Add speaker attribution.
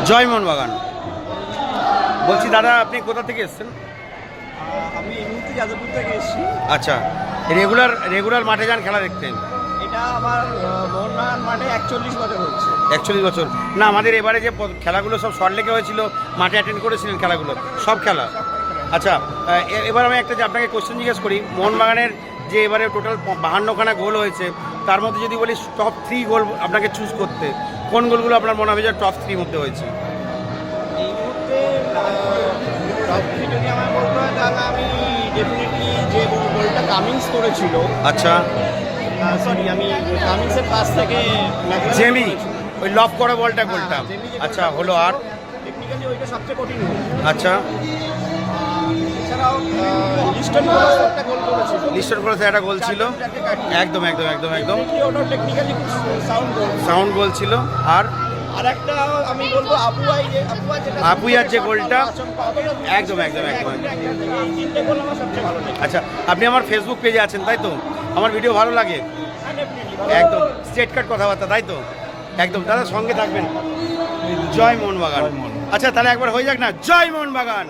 Speaker 1: জয় মোহনবাগান। বলছি দাদা, আপনি কোথা থেকে এসেছেন?
Speaker 2: আমি এই মুহূর্তে যাদবপুর থেকে এসেছি।
Speaker 1: আচ্ছা, রেগুলার মাঠে যান খেলা দেখতেন?
Speaker 2: এটা আমার মোহনবাগান মাঠে 41 বছর হচ্ছে।
Speaker 1: 41 বছর না, আমাদের এবারে যে খেলাগুলো সব সল্টলেকে হয়েছিল, মাঠে অ্যাটেন্ড করেছিলেন খেলাগুলো, সব খেলা? আচ্ছা, এবার আমি একটা যে আপনাকে কোশ্চেন জিজ্ঞেস করি, মোহনবাগানের যে এবারে টোটাল 52খানা গোল হয়েছে, তার মধ্যে যদি বলি টপ 3 গোল আপনাকে চুজ করতে, কোন গোলগুলো আপনার মনে হবে যে টপ 3 মধ্যে হয়েছে?
Speaker 2: এই মুহূর্তে টপ 3 যদি আমার বলতে হয় তাহলে আমি ডেফিনেটলি যে গোলটা কামিংস করেছিল।
Speaker 1: আচ্ছা,
Speaker 2: সরি, আমি কামিংসের পাস থেকে
Speaker 1: জেমি ওই লব করে বলটা গোলটা। আচ্ছা, হলো আর
Speaker 2: টেকনিক্যালি ওইটা সবচেয়ে কঠিন গোল।
Speaker 1: আচ্ছা,
Speaker 2: এছাড়াও লিস্টন ক্রস একটা গোল করেছিল।
Speaker 1: লিস্টন ক্রসে একটা গোল ছিল, একদম একদম একদম একদম
Speaker 2: ওটা টেকনিক্যালি খুব
Speaker 1: সাউন্ড গোল ছিল। আর
Speaker 2: একটা আমি বলবো
Speaker 1: আপুইয়ার যে গোলটা, একদম একদম একদম। আচ্ছা, আপনি আমার ফেসবুক পেজে আছেন তাই তো? আমার ভিডিও ভালো লাগে? একদম স্ট্রেট কাট কথাবার্তা তাই তো? একদম দাদা, সঙ্গে থাকবেন। জয় মোহনবাগান। আচ্ছা, তাহলে একবার হয়ে যাক না, জয় মোহনবাগান।